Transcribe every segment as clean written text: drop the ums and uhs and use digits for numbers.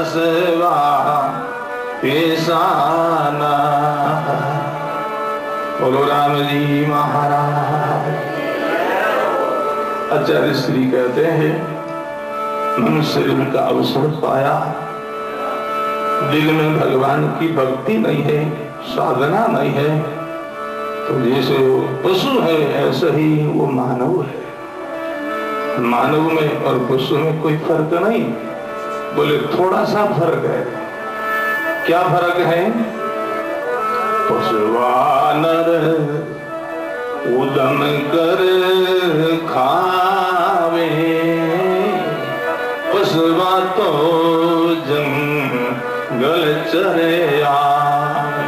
बसवा पेशाना। बोलो राम जी महाराज। आचार्य श्री कहते हैं मनुष्य जन्म का अवसर पाया, दिल में भगवान की भक्ति नहीं है, साधना नहीं है, तो जैसे वो पशु है ऐसे ही वो मानव है। मानव में और पशु में कोई फर्क नहीं। बोले थोड़ा सा फर्क है। क्या फर्क है? पशुवानर उदम कर खावे, पशुवा तो जंगल चरे आवे।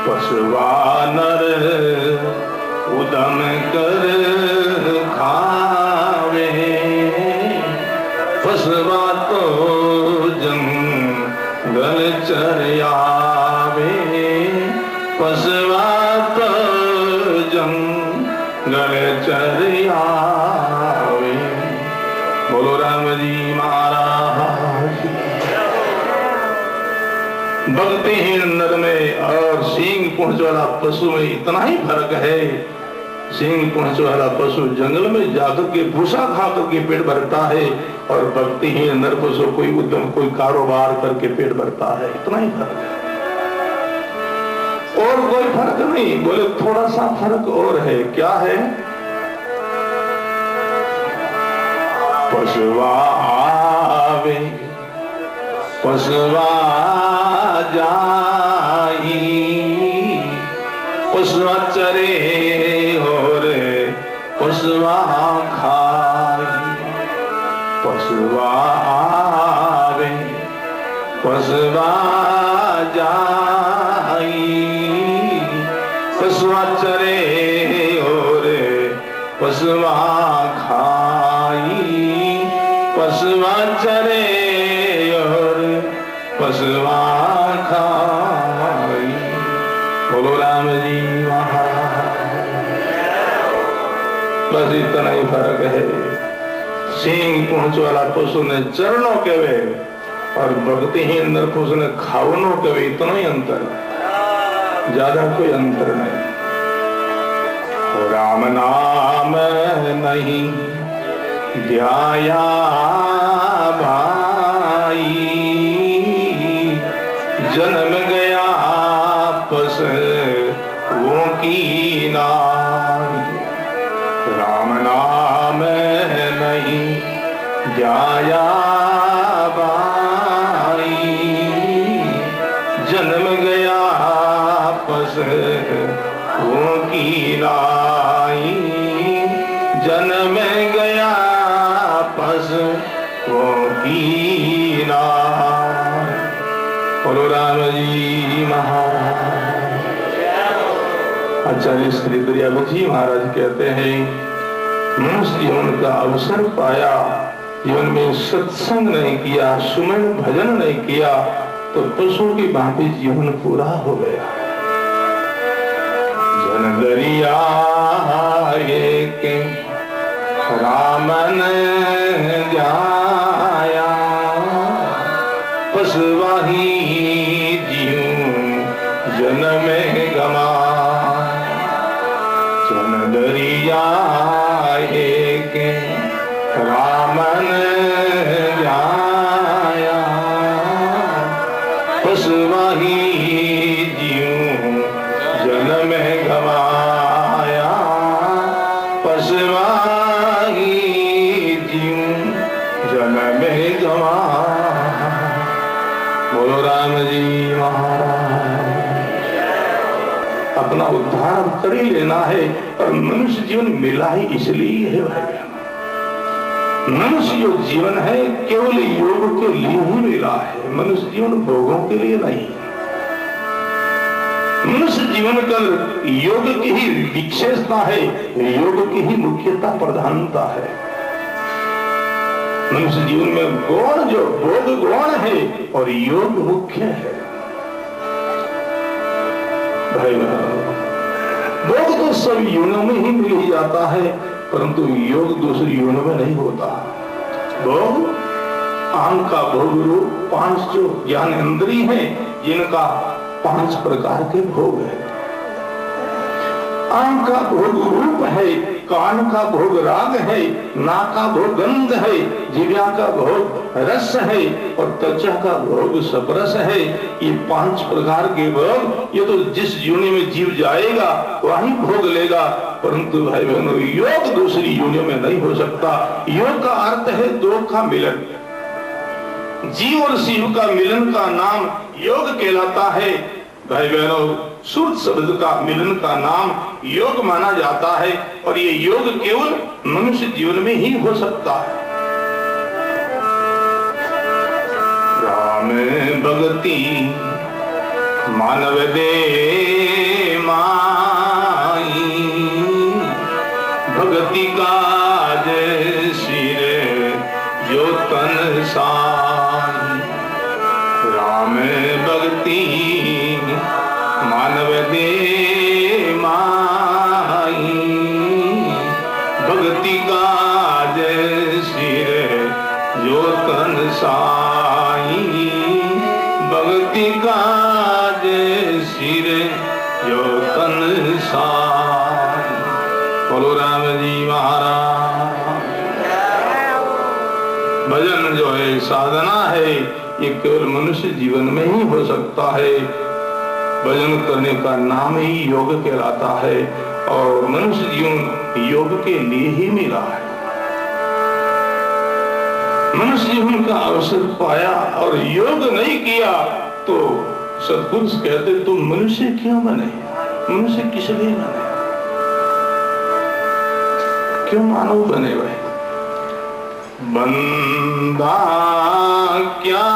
पशुवानर उदम कर खावे, पशुवा तो जंगल चरे आवे, पशुवा तो जंगल चरे आवे। बोलो राम जी महाराज। भक्तिहीन नर में और सींग पूंछ वाला पशु में इतना ही फर्क है। सींग पूंछ वाला पशु जंगल में जाकर के भूसा खाकर के पेट भरता है और भक्तिहीन नर पशु कोई उद्यम कोई कारोबार करके पेट भरता है। इतना ही फर्क है और कोई फर्क नहीं। बोले थोड़ा सा फर्क और है। क्या है? पशुवा आवे पशुवा जाई, पशुआ चरे और पशुआ खाई। पशुआ आवे पशुआ जाई, पशुआ चरे और पशुआ खाई। पशुआ चरे और पशुआ खाई। बोलो राम जी महाराज। बस इतना ही फर्क है। सींग पूंछ वाला पशु ने चरणों के वे और भक्तिहीन नर पशु ने खावनों के वे। इतना ही अंतर, ज्यादा कोई अंतर नहीं। राम नाम नहीं ध्याया भाई, जन्म गया पशुओं की नाई। राम नाम नहीं ध्याया भाई, जन्म गया पशुओं की नाई। जन्म गया पशुओं की नाई। बोलो राम जी महाराज। आचार्य श्री दरियाबजी महाराज कहते हैं मनुष्य जीवन का अवसर पाया, जीवन में सत्संग नहीं किया, सुमन भजन नहीं किया, तो पशु की भांति जीवन पूरा हो गया। जन दरिया के रामन जाया, पशुआ ही जीव जन्म गमा। जन दरिया के रामन जाया, पशुआ ही जीव जन्म गवाया। पशुआ ही जीव जन्म गवाया। बोलो राम जी महाराज। अपना उद्धार कर ही लेना है और मनुष्य जीवन मिला ही इसलिए है भाई। मनुष्य जो जीवन है केवल योग के लिए ही मिला है, मनुष्य जीवन भोगों के लिए नहीं। मनुष्य जीवन का योग की ही विशेषता है, योग की ही मुख्यता प्रधानता है। मनुष्य जीवन में गुण जो भोग गुण है और योग मुख्य है। भाई भोग तो सब योनों में ही मिल ही जाता है, परंतु योग दूसरी योनों में नहीं होता। भोग आंख का भोग रूप 5 जो ज्ञान इंद्रिय है, जिनका 5 प्रकार के भोग है। आंख का भोग रूप है, कान का भोग राग है, नाक का भोग गंध है, जिह्वा का भोग रस है और त्वचा का भोग सपरस है। ये 5 प्रकार के भोग, ये तो जिस योनि में जीव जाएगा वहीं भोग लेगा, परंतु भाई बहनों योग दूसरी योनियों में नहीं हो सकता। योग का अर्थ है 2 का मिलन। जीव और शिव का मिलन का नाम योग कहलाता है। भाई बहनों सूर्य शब्द का मिलन का नाम योग माना जाता है और ये योग केवल मनुष्य जीवन में ही हो सकता है। राम भगति मानव दे माई, भगति काज सिर जो तन साई। राम भक्ति मानव दे माई, भक्ति काज सिर जो तन साई। भक्ति काज सिर जो तन साई। बोलो राम जी महाराज। भजन जो है साधना है, ये केवल मनुष्य जीवन में ही हो सकता है। भजन करने का नाम ही योग कहलाता है और मनुष्य जीवन योग के लिए ही मिला है। मनुष्य जीवन का अवसर पाया और योग नहीं किया तो सत्पुरुष कहते तुम मनुष्य क्यों बने? मनुष्य किस लिए बने? क्यों मानव बने भाई? बंदा क्या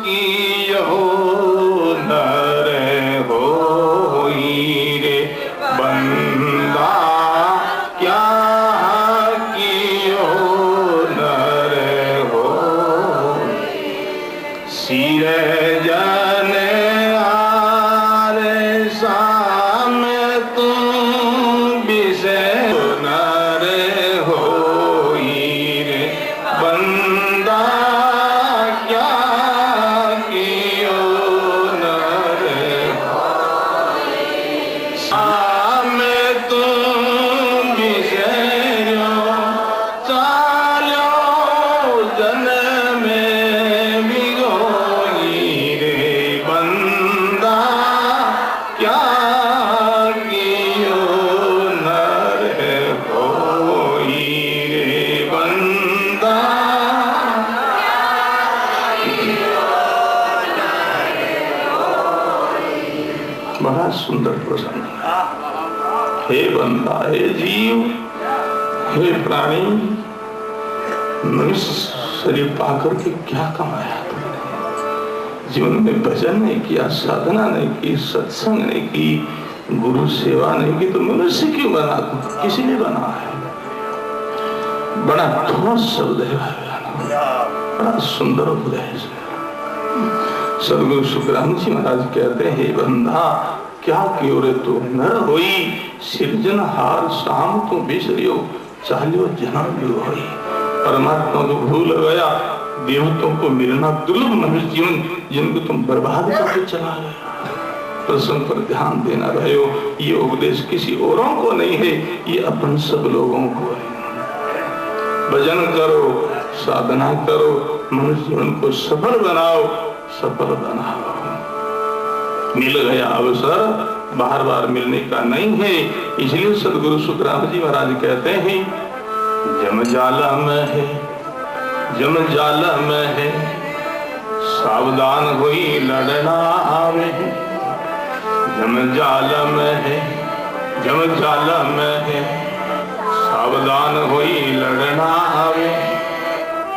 कियो नर होई रे, बंदा क्या कियो नर होई। सिर जन आरे साम तुम विषय नर होई रे, बंदा क्या कियो नर होई। साम तुम विषय चालो जन्म में बिगोई रे, बंदा क्या कियो नर होई रे, बंदा। बड़ा सुंदर प्रसंग। हे बंदा, हे जीव, हे प्राणी, मनुष्य शरीर पाकर के क्या कमाया तुमने? जीवन में भजन नहीं किया, साधना नहीं की, सत्संग नहीं की, गुरु सेवा नहीं की, तो मनुष्य क्यों बना? किसी ने बना है। बड़ा ठोस शब्द है, बड़ा सुंदर उपदेश है। सदगुरु सुखराम जी महाराज कहते हैं, हे बंधा क्या क्यों रे तू नर होई, सिरजनहार शाम तू बिसरियो, चालियो जन्म भी होई। परमात्मा को भूल गया, देवताओं को मिलना दुर्लभ मनुष्य जीवन जिनको तुम बर्बाद करके चला गया। प्रसंग पर ध्यान देना रहो, ये उपदेश किसी औरों को नहीं है, ये अपन सब लोगों को है। भजन करो, साधना करो, मनुष्य जीवन को सफल बनाओ, सफल बनाओ। मिल गया अवसर बार बार मिलने का नहीं है, इसलिए सदगुरु सुखराम जी महाराज कहते हैं, जम जाला में है, जम जाला में है, सावधान हुई लड़ना आवे। जम जाला में है, जम जाला में है, सावधान हुई लड़ना आवे।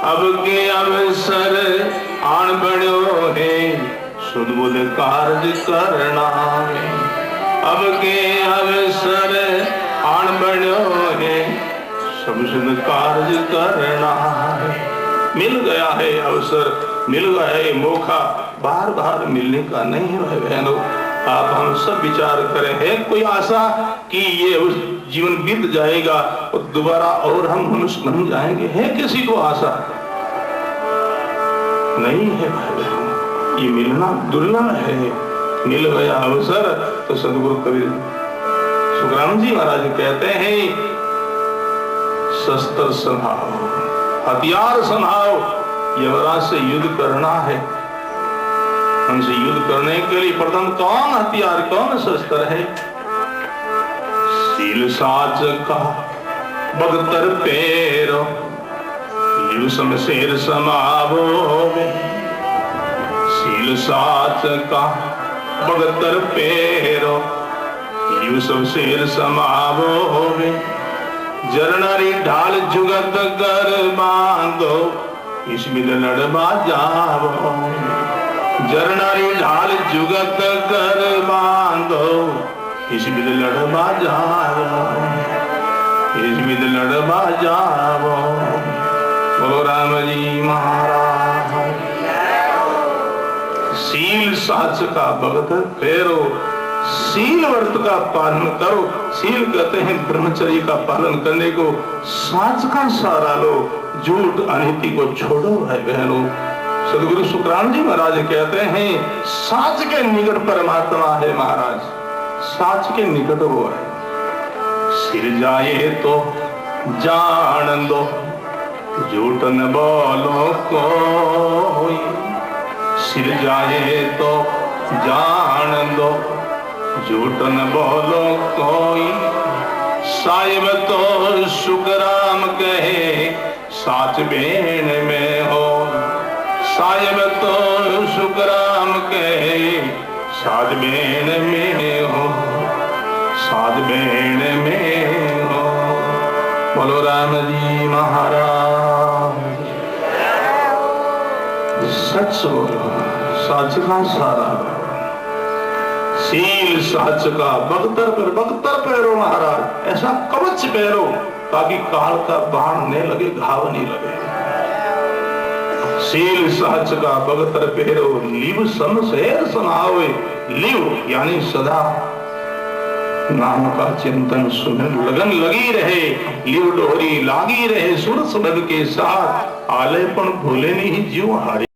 अब के अवसर आन बड़ो है, सुध बुध कार्य करना है। अब के अवसर आन बड़ो है, सब सुध कार्य करना है। मिल गया है अवसर, मिल गया है मौका, बार बार मिलने का नहीं है बहनों। आप हम सब विचार करें, है कोई आशा कि ये उस जीवन बीत जाएगा और दोबारा और हम मनुष्य बन जाएंगे? है किसी को आशा? नहीं है भाई, ये मिलना दुर्लभ है। मिल गया अवसर तो सदगुरु कबीर सुखराम जी महाराज कहते हैं शस्त्र संभाओ, हथियार संभाओ, यमराज से युद्ध करना है। उनसे युद्ध करने के लिए प्रथम कौन हथियार, कौन शस्त्र है? सील साच का बगतर पैरो, लिव शमशेर समावो। सील साच का बगतर पैरो, लिव शमशेर समावो। जरनारी ढाल जुगत कर बांधो, इसमें लड़बा जावो। जरनारी ढाल जुगत कर बांधो, इसमें लड़बा जावो, इसमें लड़बा जावो। बोलो राम जी महाराज। सील साच का भगत फेरो, सील व्रत का पालन करो। सील कहते हैं ब्रह्मचर्य का पालन करने को। साच का सहारा लो, झूठ अनिति को छोड़ो भाई बहनों। सदगुरु सुखराम जी महाराज कहते हैं साच के निकट परमात्मा है महाराज, साच के निकट वो है। सिर जाए तो जान दो, झूठ न बोलो कोई। सिर जाए तो जान दो, झूठ न बोलो कोई। साहिब तो सुखराम कहे साच बेण में हो। साहिब तो सुखराम कहे साच बेण में हो, साच बेण में हो। बोलो राम जी महाराज। सच बोलो, साच का सारा। सील साच का बख्तर पैरो महाराज, ऐसा कवच पैरो ताकि काल का बाण न लगे, घाव नहीं लगे। सील साच का बख्तर पैरो, लिव शमशेर समावे। लिव यानी सदा नाम का चिंतन सुमिरन लगन लगी रहे। लिव डोरी लागी रहे सुर सबद के साथ, आलेपन भूले नहीं जीव हारे।